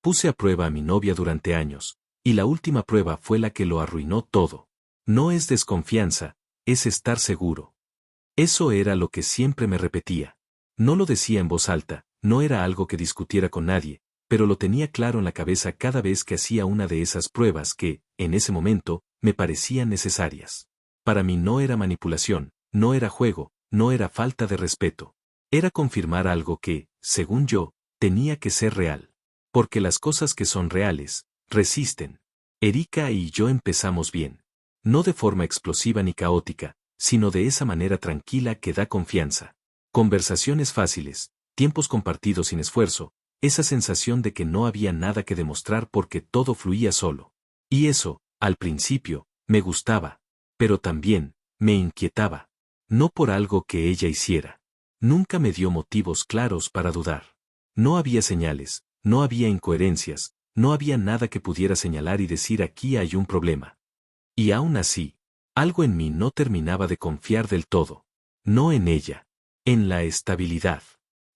Puse a prueba a mi novia durante años, y la última prueba fue la que lo arruinó todo. No es desconfianza, es estar seguro. Eso era lo que siempre me repetía. No lo decía en voz alta, no era algo que discutiera con nadie, pero lo tenía claro en la cabeza cada vez que hacía una de esas pruebas que, en ese momento, me parecían necesarias. Para mí no era manipulación, no era juego, no era falta de respeto. Era confirmar algo que, según yo, tenía que ser real. Porque las cosas que son reales, resisten. Erika y yo empezamos bien. No de forma explosiva ni caótica, sino de esa manera tranquila que da confianza. Conversaciones fáciles, tiempos compartidos sin esfuerzo, esa sensación de que no había nada que demostrar porque todo fluía solo. Y eso, al principio, me gustaba. Pero también, me inquietaba. No por algo que ella hiciera. Nunca me dio motivos claros para dudar. No había señales, no había incoherencias, no había nada que pudiera señalar y decir aquí hay un problema. Y aún así, algo en mí no terminaba de confiar del todo. No en ella. En la estabilidad.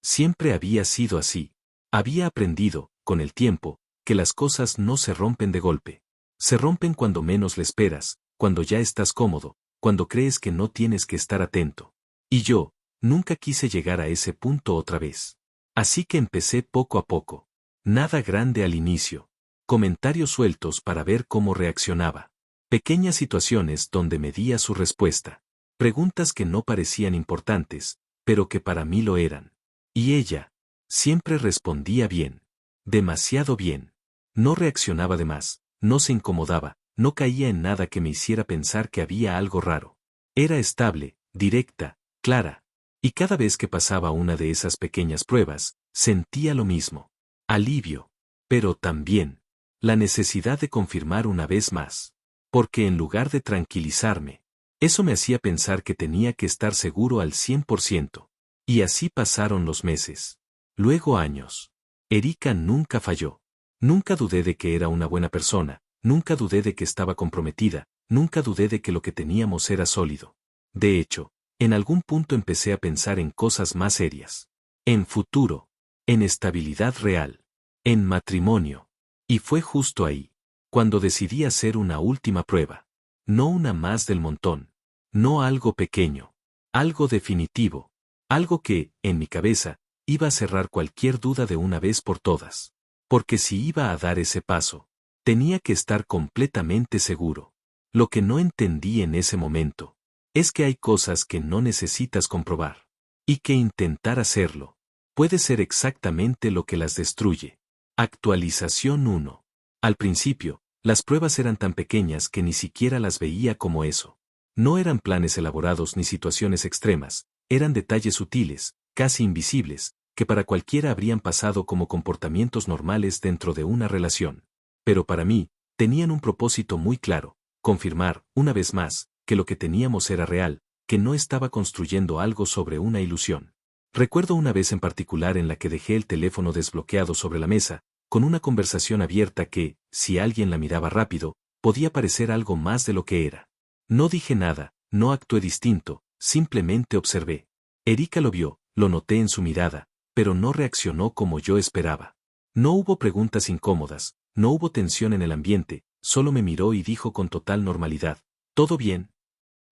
Siempre había sido así. Había aprendido, con el tiempo, que las cosas no se rompen de golpe. Se rompen cuando menos le esperas, cuando ya estás cómodo, cuando crees que no tienes que estar atento. Y yo, nunca quise llegar a ese punto otra vez. Así que empecé poco a poco. Nada grande al inicio. Comentarios sueltos para ver cómo reaccionaba. Pequeñas situaciones donde medía su respuesta. Preguntas que no parecían importantes, pero que para mí lo eran. Y ella, siempre respondía bien. Demasiado bien. No reaccionaba de más, no se incomodaba, no caía en nada que me hiciera pensar que había algo raro. Era estable, directa, clara. Y cada vez que pasaba una de esas pequeñas pruebas, sentía lo mismo. Alivio. Pero también, la necesidad de confirmar una vez más. Porque en lugar de tranquilizarme, eso me hacía pensar que tenía que estar seguro al 100%. Y así pasaron los meses. Luego años. Erika nunca falló. Nunca dudé de que era una buena persona, nunca dudé de que estaba comprometida, nunca dudé de que lo que teníamos era sólido. De hecho, en algún punto empecé a pensar en cosas más serias. En futuro. En estabilidad real. En matrimonio. Y fue justo ahí, cuando decidí hacer una última prueba. No una más del montón. No algo pequeño. Algo definitivo. Algo que, en mi cabeza, iba a cerrar cualquier duda de una vez por todas. Porque si iba a dar ese paso, tenía que estar completamente seguro. Lo que no entendí en ese momento, es que hay cosas que no necesitas comprobar. Y que intentar hacerlo puede ser exactamente lo que las destruye. Actualización 1. Al principio, las pruebas eran tan pequeñas que ni siquiera las veía como eso. No eran planes elaborados ni situaciones extremas, eran detalles sutiles, casi invisibles, que para cualquiera habrían pasado como comportamientos normales dentro de una relación. Pero para mí, tenían un propósito muy claro, confirmar, una vez más, que lo que teníamos era real, que no estaba construyendo algo sobre una ilusión. Recuerdo una vez en particular en la que dejé el teléfono desbloqueado sobre la mesa, con una conversación abierta que, si alguien la miraba rápido, podía parecer algo más de lo que era. No dije nada, no actué distinto, simplemente observé. Erika lo vio, lo noté en su mirada, pero no reaccionó como yo esperaba. No hubo preguntas incómodas, no hubo tensión en el ambiente, solo me miró y dijo con total normalidad, ¿todo bien?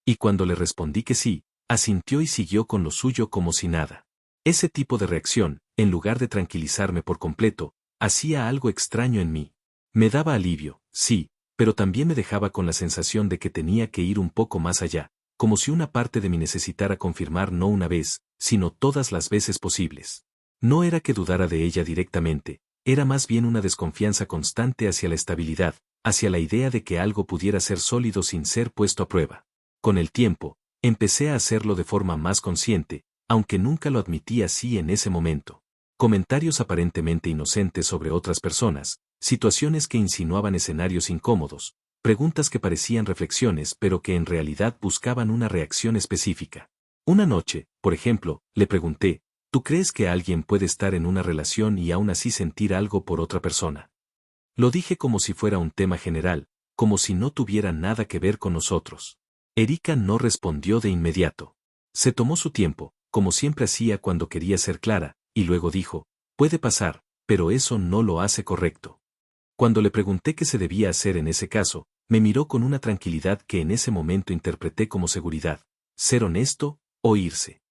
Y cuando le respondí que sí, asintió y siguió con lo suyo como si nada. Ese tipo de reacción, en lugar de tranquilizarme por completo, hacía algo extraño en mí. Me daba alivio, sí, pero también me dejaba con la sensación de que tenía que ir un poco más allá, como si una parte de mí necesitara confirmar no una vez, sino todas las veces posibles. No era que dudara de ella directamente, era más bien una desconfianza constante hacia la estabilidad, hacia la idea de que algo pudiera ser sólido sin ser puesto a prueba. Con el tiempo, empecé a hacerlo de forma más consciente, aunque nunca lo admití así en ese momento. Comentarios aparentemente inocentes sobre otras personas, situaciones que insinuaban escenarios incómodos, preguntas que parecían reflexiones pero que en realidad buscaban una reacción específica. Una noche, por ejemplo, le pregunté, ¿tú crees que alguien puede estar en una relación y aún así sentir algo por otra persona? Lo dije como si fuera un tema general, como si no tuviera nada que ver con nosotros. Erika no respondió de inmediato. Se tomó su tiempo, como siempre hacía cuando quería ser clara, y luego dijo, puede pasar, pero eso no lo hace correcto. Cuando le pregunté qué se debía hacer en ese caso, me miró con una tranquilidad que en ese momento interpreté como seguridad, ser honesto o irse.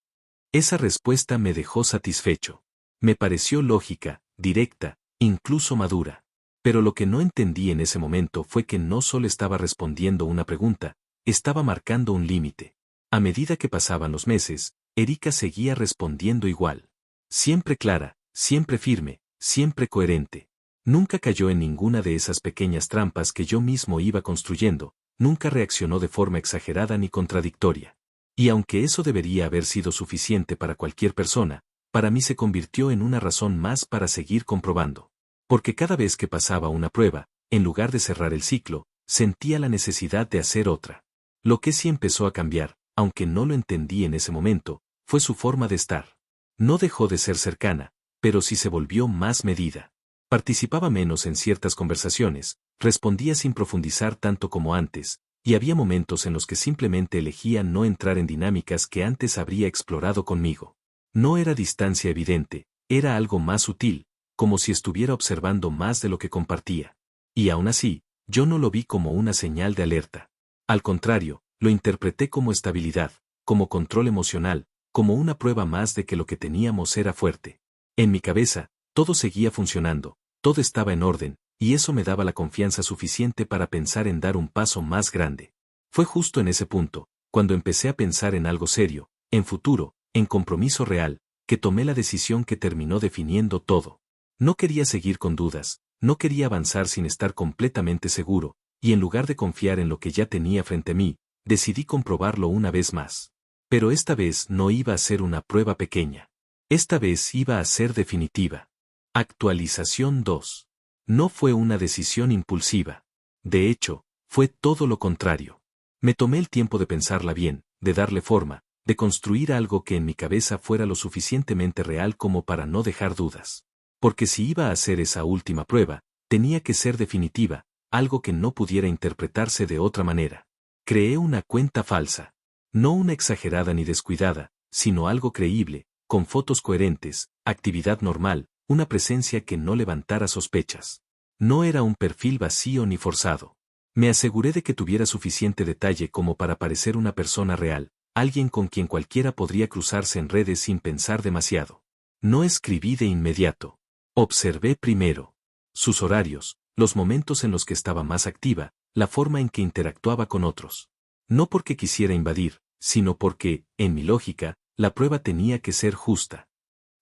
Esa respuesta me dejó satisfecho. Me pareció lógica, directa, incluso madura. Pero lo que no entendí en ese momento fue que no solo estaba respondiendo una pregunta, estaba marcando un límite. A medida que pasaban los meses, Erika seguía respondiendo igual. Siempre clara, siempre firme, siempre coherente. Nunca cayó en ninguna de esas pequeñas trampas que yo mismo iba construyendo, nunca reaccionó de forma exagerada ni contradictoria. Y aunque eso debería haber sido suficiente para cualquier persona, para mí se convirtió en una razón más para seguir comprobando. Porque cada vez que pasaba una prueba, en lugar de cerrar el ciclo, sentía la necesidad de hacer otra. Lo que sí empezó a cambiar, aunque no lo entendí en ese momento, fue su forma de estar. No dejó de ser cercana, pero sí se volvió más medida. Participaba menos en ciertas conversaciones, respondía sin profundizar tanto como antes, y había momentos en los que simplemente elegía no entrar en dinámicas que antes habría explorado conmigo. No era distancia evidente, era algo más sutil, como si estuviera observando más de lo que compartía. Y aún así, yo no lo vi como una señal de alerta. Al contrario, lo interpreté como estabilidad, como control emocional, como una prueba más de que lo que teníamos era fuerte. En mi cabeza, todo seguía funcionando, todo estaba en orden, y eso me daba la confianza suficiente para pensar en dar un paso más grande. Fue justo en ese punto, cuando empecé a pensar en algo serio, en futuro, en compromiso real, que tomé la decisión que terminó definiendo todo. No quería seguir con dudas, no quería avanzar sin estar completamente seguro, y en lugar de confiar en lo que ya tenía frente a mí, decidí comprobarlo una vez más. Pero esta vez no iba a ser una prueba pequeña. Esta vez iba a ser definitiva. Actualización 2. No fue una decisión impulsiva. De hecho, fue todo lo contrario. Me tomé el tiempo de pensarla bien, de darle forma, de construir algo que en mi cabeza fuera lo suficientemente real como para no dejar dudas. Porque si iba a hacer esa última prueba, tenía que ser definitiva, algo que no pudiera interpretarse de otra manera. Creé una cuenta falsa. No una exagerada ni descuidada, sino algo creíble, con fotos coherentes, actividad normal, una presencia que no levantara sospechas. No era un perfil vacío ni forzado. Me aseguré de que tuviera suficiente detalle como para parecer una persona real, alguien con quien cualquiera podría cruzarse en redes sin pensar demasiado. No escribí de inmediato. Observé primero sus horarios, los momentos en los que estaba más activa, la forma en que interactuaba con otros. No porque quisiera invadir, sino porque, en mi lógica, la prueba tenía que ser justa.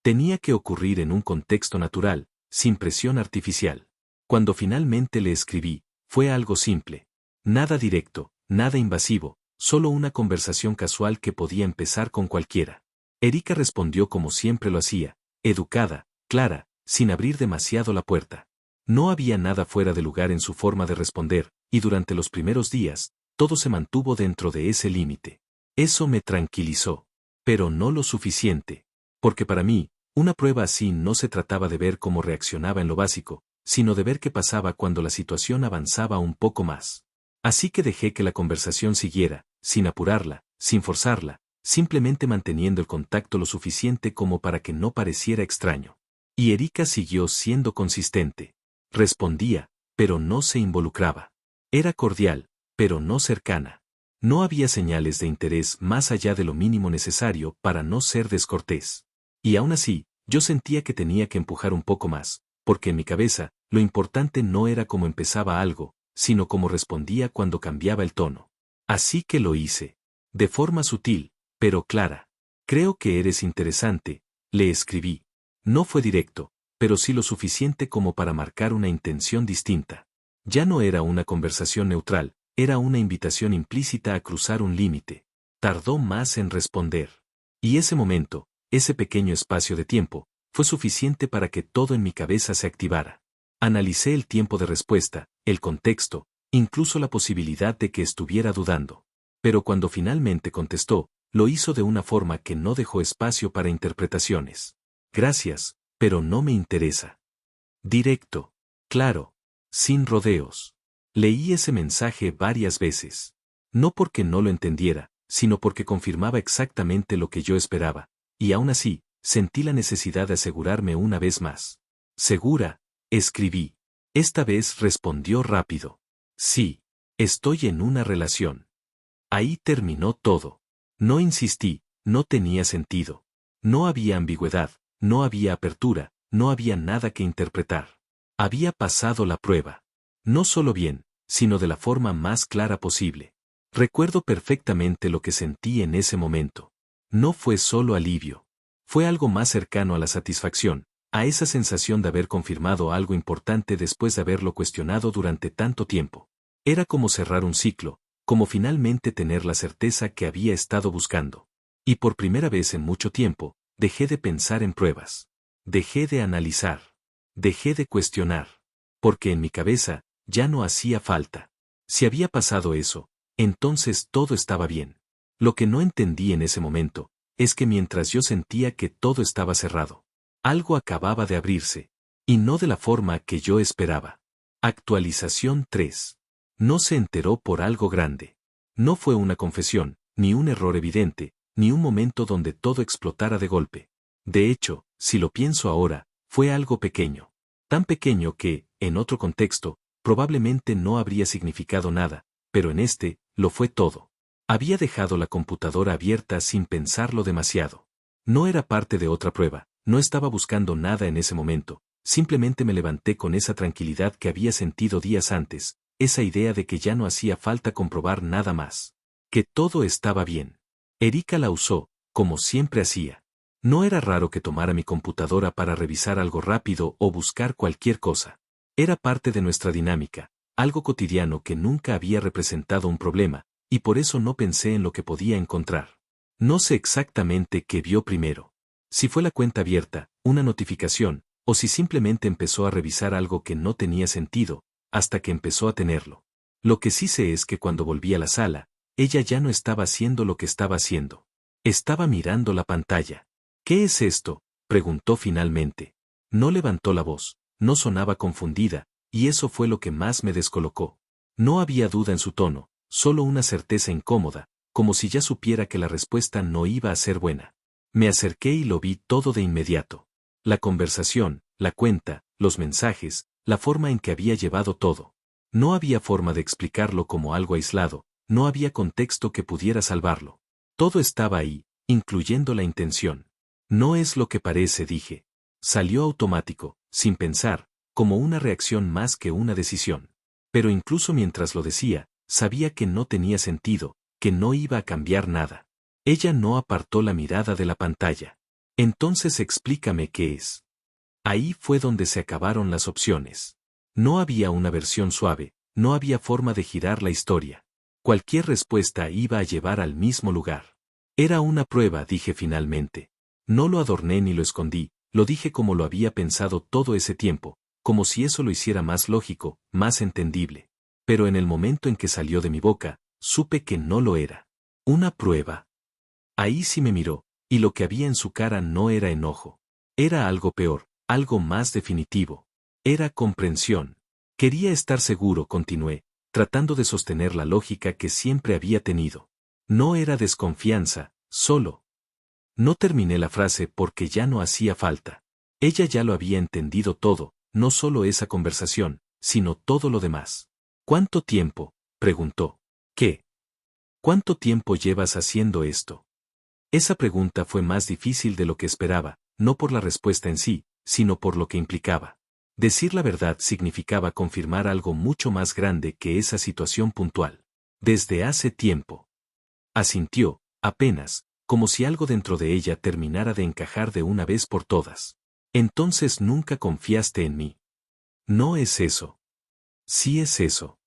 Tenía que ocurrir en un contexto natural, sin presión artificial. Cuando finalmente le escribí, fue algo simple. Nada directo, nada invasivo, solo una conversación casual que podía empezar con cualquiera. Erika respondió como siempre lo hacía, educada, clara, sin abrir demasiado la puerta. No había nada fuera de lugar en su forma de responder, y durante los primeros días, todo se mantuvo dentro de ese límite. Eso me tranquilizó. Pero no lo suficiente. Porque para mí, una prueba así no se trataba de ver cómo reaccionaba en lo básico, sino de ver qué pasaba cuando la situación avanzaba un poco más. Así que dejé que la conversación siguiera, sin apurarla, sin forzarla, simplemente manteniendo el contacto lo suficiente como para que no pareciera extraño. Y Erika siguió siendo consistente. Respondía, pero no se involucraba. Era cordial, pero no cercana. No había señales de interés más allá de lo mínimo necesario para no ser descortés. Y aún así, yo sentía que tenía que empujar un poco más, porque en mi cabeza, lo importante no era cómo empezaba algo, sino cómo respondía cuando cambiaba el tono. Así que lo hice. De forma sutil, pero clara. Creo que eres interesante, le escribí. No fue directo, pero sí lo suficiente como para marcar una intención distinta. Ya no era una conversación neutral, era una invitación implícita a cruzar un límite. Tardó más en responder. Y ese momento, ese pequeño espacio de tiempo, fue suficiente para que todo en mi cabeza se activara. Analicé el tiempo de respuesta, el contexto, incluso la posibilidad de que estuviera dudando. Pero cuando finalmente contestó, lo hizo de una forma que no dejó espacio para interpretaciones. Gracias, pero no me interesa. Directo. Claro. Sin rodeos. Leí ese mensaje varias veces. No porque no lo entendiera, sino porque confirmaba exactamente lo que yo esperaba, y aún así, sentí la necesidad de asegurarme una vez más. ¿Segura? Escribí. Esta vez respondió rápido. Sí. Estoy en una relación. Ahí terminó todo. No insistí, no tenía sentido. No había ambigüedad, no había apertura, no había nada que interpretar. Había pasado la prueba. No solo bien, sino de la forma más clara posible. Recuerdo perfectamente lo que sentí en ese momento. No fue solo alivio. Fue algo más cercano a la satisfacción, a esa sensación de haber confirmado algo importante después de haberlo cuestionado durante tanto tiempo. Era como cerrar un ciclo, como finalmente tener la certeza que había estado buscando. Y por primera vez en mucho tiempo, dejé de pensar en pruebas. Dejé de analizar. Dejé de cuestionar. Porque en mi cabeza, ya no hacía falta. Si había pasado eso, entonces todo estaba bien. Lo que no entendí en ese momento, es que mientras yo sentía que todo estaba cerrado, algo acababa de abrirse, y no de la forma que yo esperaba. Actualización 3. No se enteró por algo grande. No fue una confesión, ni un error evidente, ni un momento donde todo explotara de golpe. De hecho, si lo pienso ahora, fue algo pequeño. Tan pequeño que, en otro contexto, probablemente no habría significado nada, pero en este, lo fue todo. Había dejado la computadora abierta sin pensarlo demasiado. No era parte de otra prueba, no estaba buscando nada en ese momento, simplemente me levanté con esa tranquilidad que había sentido días antes, esa idea de que ya no hacía falta comprobar nada más. Que todo estaba bien. Erika la usó, como siempre hacía. No era raro que tomara mi computadora para revisar algo rápido o buscar cualquier cosa. Era parte de nuestra dinámica, algo cotidiano que nunca había representado un problema, y por eso no pensé en lo que podía encontrar. No sé exactamente qué vio primero. Si fue la cuenta abierta, una notificación, o si simplemente empezó a revisar algo que no tenía sentido, hasta que empezó a tenerlo. Lo que sí sé es que cuando volví a la sala, ella ya no estaba haciendo lo que estaba haciendo. Estaba mirando la pantalla. ¿Qué es esto?, preguntó finalmente. No levantó la voz, no sonaba confundida, y eso fue lo que más me descolocó. No había duda en su tono, solo una certeza incómoda, como si ya supiera que la respuesta no iba a ser buena. Me acerqué y lo vi todo de inmediato. La conversación, la cuenta, los mensajes, la forma en que había llevado todo. No había forma de explicarlo como algo aislado, no había contexto que pudiera salvarlo. Todo estaba ahí, incluyendo la intención. No es lo que parece, dije. Salió automático, sin pensar, como una reacción más que una decisión. Pero incluso mientras lo decía, sabía que no tenía sentido, que no iba a cambiar nada. Ella no apartó la mirada de la pantalla. Entonces explícame qué es. Ahí fue donde se acabaron las opciones. No había una versión suave, no había forma de girar la historia. Cualquier respuesta iba a llevar al mismo lugar. Era una prueba, dije finalmente. No lo adorné ni lo escondí, lo dije como lo había pensado todo ese tiempo, como si eso lo hiciera más lógico, más entendible. Pero en el momento en que salió de mi boca, supe que no lo era. ¿Una prueba? Ahí sí me miró, y lo que había en su cara no era enojo. Era algo peor, algo más definitivo. Era comprensión. Quería estar seguro, continué, tratando de sostener la lógica que siempre había tenido. No era desconfianza, solo. No terminé la frase porque ya no hacía falta. Ella ya lo había entendido todo, no solo esa conversación, sino todo lo demás. ¿Cuánto tiempo?, preguntó. ¿Qué? ¿Cuánto tiempo llevas haciendo esto? Esa pregunta fue más difícil de lo que esperaba, no por la respuesta en sí, sino por lo que implicaba. Decir la verdad significaba confirmar algo mucho más grande que esa situación puntual. Desde hace tiempo. Asintió, apenas, como si algo dentro de ella terminara de encajar de una vez por todas. Entonces nunca confiaste en mí. No es eso. Sí es eso.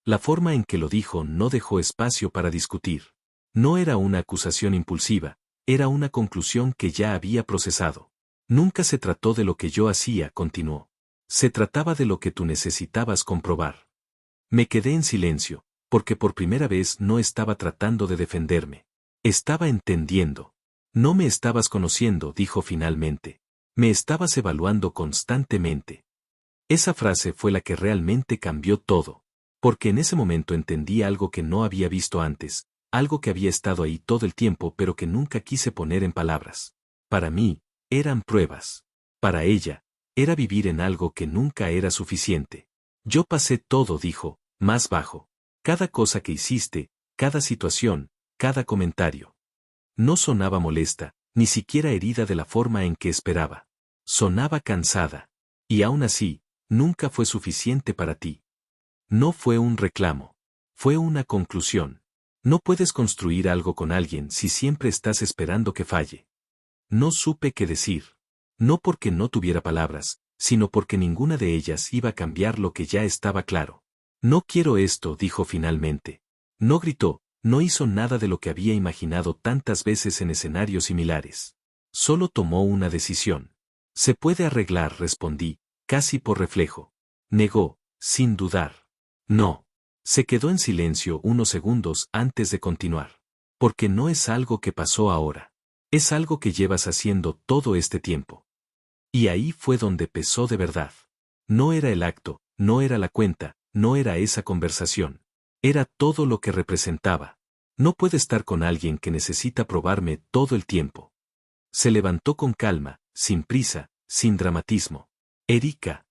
La forma en que lo dijo no dejó espacio para discutir. No era una acusación impulsiva, era una conclusión que ya había procesado. Nunca se trató de lo que yo hacía, continuó. Se trataba de lo que tú necesitabas comprobar. Me quedé en silencio, porque por primera vez no estaba tratando de defenderme. Estaba entendiendo. No me estabas conociendo, dijo finalmente. Me estabas evaluando constantemente. Esa frase fue la que realmente cambió todo. Porque en ese momento entendí algo que no había visto antes, algo que había estado ahí todo el tiempo pero que nunca quise poner en palabras. Para mí, eran pruebas. Para ella, era vivir en algo que nunca era suficiente. Yo pasé todo, dijo, más bajo. Cada cosa que hiciste, cada situación, cada comentario. No sonaba molesta, ni siquiera herida de la forma en que esperaba. Sonaba cansada. Y aún así, nunca fue suficiente para ti. No fue un reclamo. Fue una conclusión. No puedes construir algo con alguien si siempre estás esperando que falle. No supe qué decir. No porque no tuviera palabras, sino porque ninguna de ellas iba a cambiar lo que ya estaba claro. No quiero esto, dijo finalmente. No gritó, no hizo nada de lo que había imaginado tantas veces en escenarios similares. Solo tomó una decisión. Se puede arreglar, respondí, casi por reflejo. Negó, sin dudar. No. Se quedó en silencio unos segundos antes de continuar. Porque no es algo que pasó ahora. Es algo que llevas haciendo todo este tiempo. Y ahí fue donde pesó de verdad. No era el acto, no era la cuenta, no era esa conversación. Era todo lo que representaba. No puedo estar con alguien que necesita probarme todo el tiempo. Se levantó con calma, sin prisa, sin dramatismo. Erika.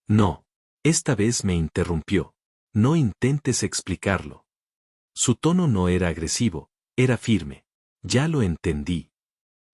No. Esta vez me interrumpió. No intentes explicarlo. Su tono no era agresivo, era firme. Ya lo entendí.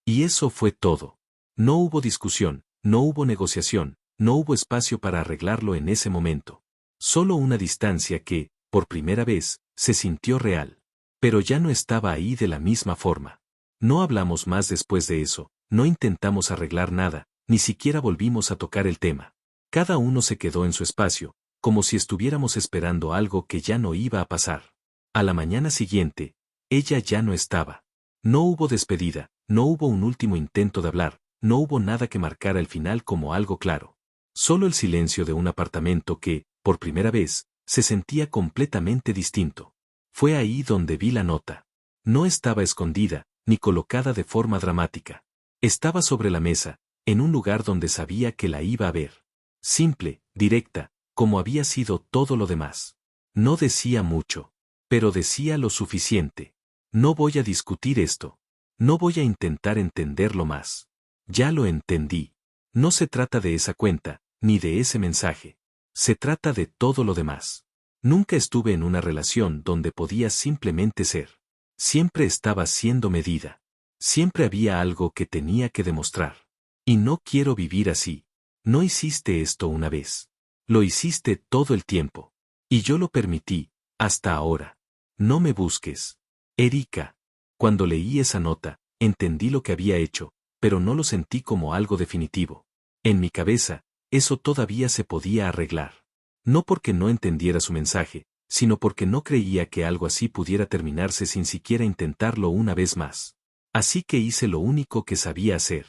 Y eso fue todo. No hubo discusión, no hubo negociación, no hubo espacio para arreglarlo en ese momento. Solo una distancia que, por primera vez, se sintió real. Pero ya no estaba ahí de la misma forma. No hablamos más después de eso, no intentamos arreglar nada, ni siquiera volvimos a tocar el tema. Cada uno se quedó en su espacio, como si estuviéramos esperando algo que ya no iba a pasar. A la mañana siguiente, ella ya no estaba. No hubo despedida, no hubo un último intento de hablar, no hubo nada que marcara el final como algo claro. Solo el silencio de un apartamento que, por primera vez, se sentía completamente distinto. Fue ahí donde vi la nota. No estaba escondida, ni colocada de forma dramática. Estaba sobre la mesa, en un lugar donde sabía que la iba a ver. Simple, directa, como había sido todo lo demás. No decía mucho, pero decía lo suficiente. No voy a discutir esto. No voy a intentar entenderlo más. Ya lo entendí. No se trata de esa cuenta, ni de ese mensaje. Se trata de todo lo demás. Nunca estuve en una relación donde podía simplemente ser. Siempre estaba siendo medida. Siempre había algo que tenía que demostrar. Y no quiero vivir así. No hiciste esto una vez. Lo hiciste todo el tiempo. Y yo lo permití, hasta ahora. No me busques. Erika. Cuando leí esa nota, entendí lo que había hecho, pero no lo sentí como algo definitivo. En mi cabeza, eso todavía se podía arreglar. No porque no entendiera su mensaje, sino porque no creía que algo así pudiera terminarse sin siquiera intentarlo una vez más. Así que hice lo único que sabía hacer.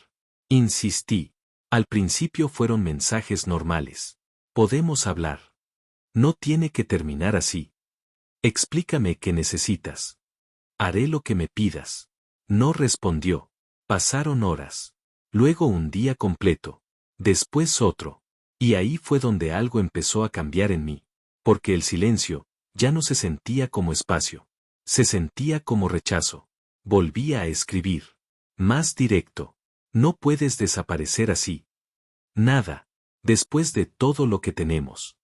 Insistí. Al principio fueron mensajes normales. Podemos hablar. No tiene que terminar así. Explícame qué necesitas. Haré lo que me pidas. No respondió. Pasaron horas. Luego un día completo. Después otro. Y ahí fue donde algo empezó a cambiar en mí. Porque el silencio, ya no se sentía como espacio. Se sentía como rechazo. Volvía a escribir. Más directo. No puedes desaparecer así. Nada. Después de todo lo que tenemos.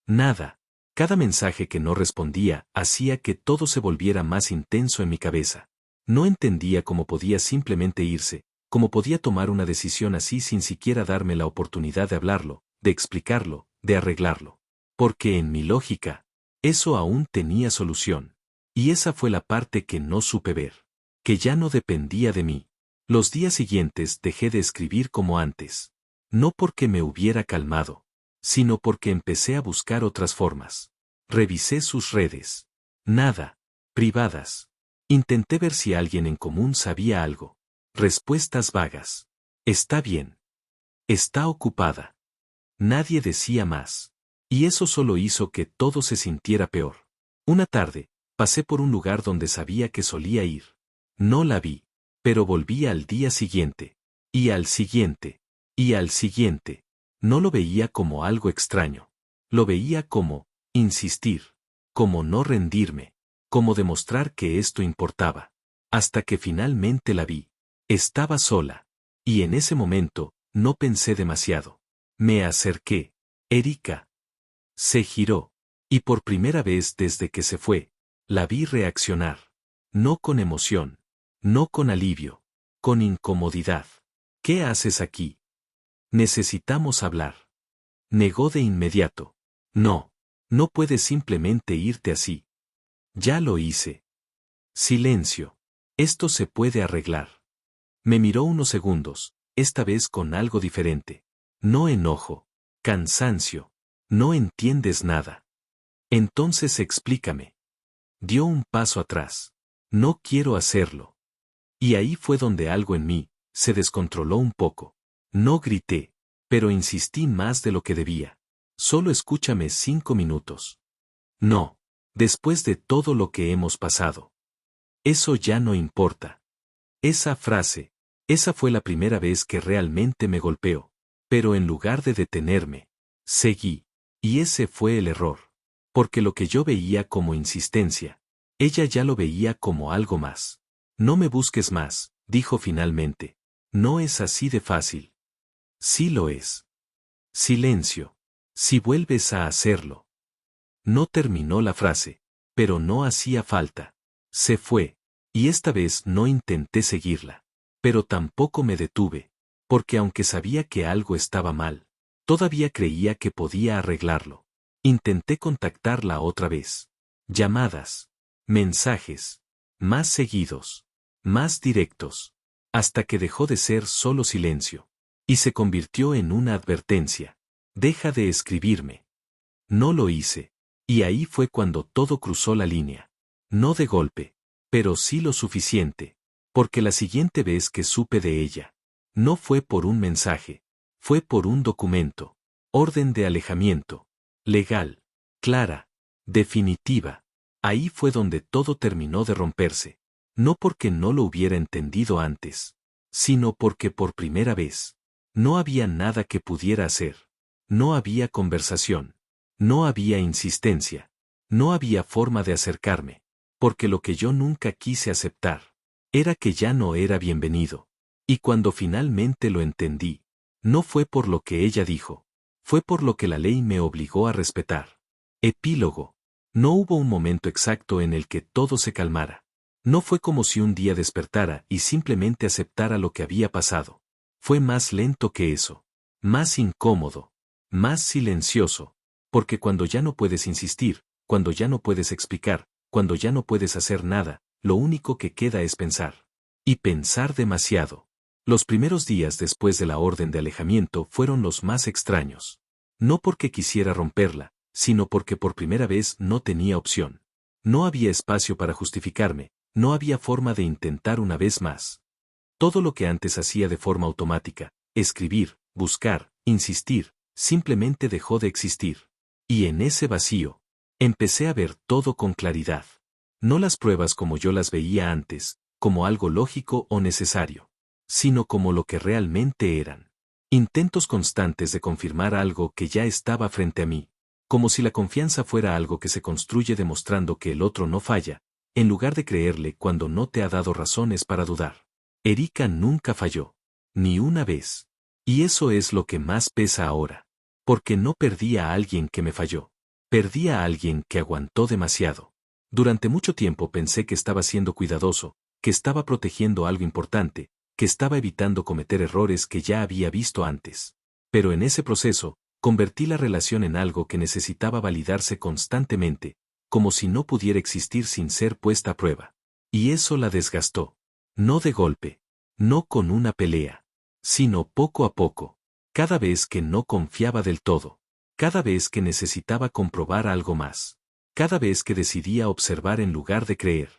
Nada. Cada mensaje que no respondía hacía que todo se volviera más intenso en mi cabeza. No entendía cómo podía simplemente irse, cómo podía tomar una decisión así sin siquiera darme la oportunidad de hablarlo, de explicarlo, de arreglarlo. Porque en mi lógica, eso aún tenía solución. Y esa fue la parte que no supe ver. Que ya no dependía de mí. Los días siguientes dejé de escribir como antes. No porque me hubiera calmado, sino porque empecé a buscar otras formas. Revisé sus redes. Nada. Privadas. Intenté ver si alguien en común sabía algo. Respuestas vagas. Está bien. Está ocupada. Nadie decía más. Y eso solo hizo que todo se sintiera peor. Una tarde, pasé por un lugar donde sabía que solía ir. No la vi, pero volví al día siguiente. Y al siguiente. Y al siguiente. No lo veía como algo extraño. Lo veía como, insistir. Como no rendirme. Como demostrar que esto importaba. Hasta que finalmente la vi. Estaba sola. Y en ese momento, no pensé demasiado. Me acerqué. Erika. Se giró. Y por primera vez desde que se fue, la vi reaccionar. No con emoción. No con alivio. Con incomodidad. ¿Qué haces aquí? Necesitamos hablar. Negó de inmediato. No. No puedes simplemente irte así. Ya lo hice. Silencio. Esto se puede arreglar. Me miró unos segundos, esta vez con algo diferente. No enojo. Cansancio. No entiendes nada. Entonces explícame. Dio un paso atrás. No quiero hacerlo. Y ahí fue donde algo en mí se descontroló un poco. No grité, pero insistí más de lo que debía. Solo escúchame 5 minutos. No. Después de todo lo que hemos pasado. Eso ya no importa. Esa frase, esa fue la primera vez que realmente me golpeó. Pero en lugar de detenerme, seguí. Y ese fue el error. Porque lo que yo veía como insistencia, ella ya lo veía como algo más. No me busques más, dijo finalmente. No es así de fácil. Sí lo es. Silencio. Si vuelves a hacerlo. No terminó la frase, pero no hacía falta. Se fue, y esta vez no intenté seguirla. Pero tampoco me detuve, porque aunque sabía que algo estaba mal, todavía creía que podía arreglarlo. Intenté contactarla otra vez. Llamadas, mensajes, más seguidos, más directos, hasta que dejó de ser solo silencio, y se convirtió en una advertencia. Deja de escribirme. No lo hice. Y ahí fue cuando todo cruzó la línea. No de golpe, pero sí lo suficiente, porque la siguiente vez que supe de ella, no fue por un mensaje, fue por un documento, orden de alejamiento, legal, clara, definitiva. Ahí fue donde todo terminó de romperse, no porque no lo hubiera entendido antes, sino porque por primera vez, no había nada que pudiera hacer, no había conversación. No había insistencia. No había forma de acercarme. Porque lo que yo nunca quise aceptar era que ya no era bienvenido. Y cuando finalmente lo entendí, no fue por lo que ella dijo, fue por lo que la ley me obligó a respetar. Epílogo. No hubo un momento exacto en el que todo se calmara. No fue como si un día despertara y simplemente aceptara lo que había pasado. Fue más lento que eso. Más incómodo. Más silencioso. Porque cuando ya no puedes insistir, cuando ya no puedes explicar, cuando ya no puedes hacer nada, lo único que queda es pensar. Y pensar demasiado. Los primeros días después de la orden de alejamiento fueron los más extraños. No porque quisiera romperla, sino porque por primera vez no tenía opción. No había espacio para justificarme, no había forma de intentar una vez más. Todo lo que antes hacía de forma automática, escribir, buscar, insistir, simplemente dejó de existir. Y en ese vacío, empecé a ver todo con claridad. No las pruebas como yo las veía antes, como algo lógico o necesario, sino como lo que realmente eran. Intentos constantes de confirmar algo que ya estaba frente a mí, como si la confianza fuera algo que se construye demostrando que el otro no falla, en lugar de creerle cuando no te ha dado razones para dudar. Erika nunca falló, ni una vez. Y eso es lo que más pesa ahora. Porque no perdí a alguien que me falló. Perdí a alguien que aguantó demasiado. Durante mucho tiempo pensé que estaba siendo cuidadoso, que estaba protegiendo algo importante, que estaba evitando cometer errores que ya había visto antes. Pero en ese proceso, convertí la relación en algo que necesitaba validarse constantemente, como si no pudiera existir sin ser puesta a prueba. Y eso la desgastó. No de golpe. No con una pelea. Sino poco a poco. Cada vez que no confiaba del todo. Cada vez que necesitaba comprobar algo más. Cada vez que decidía observar en lugar de creer.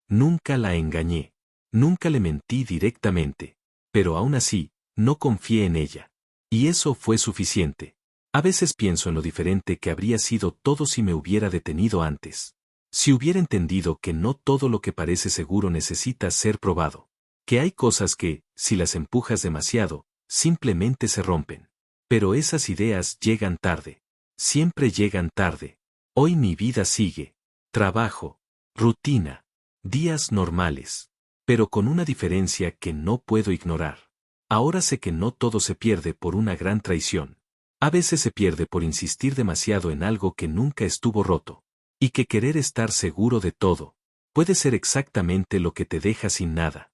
Nunca la engañé. Nunca le mentí directamente. Pero aún así, no confié en ella. Y eso fue suficiente. A veces pienso en lo diferente que habría sido todo si me hubiera detenido antes. Si hubiera entendido que no todo lo que parece seguro necesita ser probado. Que hay cosas que, si las empujas demasiado, simplemente se rompen. Pero esas ideas llegan tarde. Siempre llegan tarde. Hoy mi vida sigue. Trabajo. Rutina. Días normales. Pero con una diferencia que no puedo ignorar. Ahora sé que no todo se pierde por una gran traición. A veces se pierde por insistir demasiado en algo que nunca estuvo roto. Y que querer estar seguro de todo puede ser exactamente lo que te deja sin nada.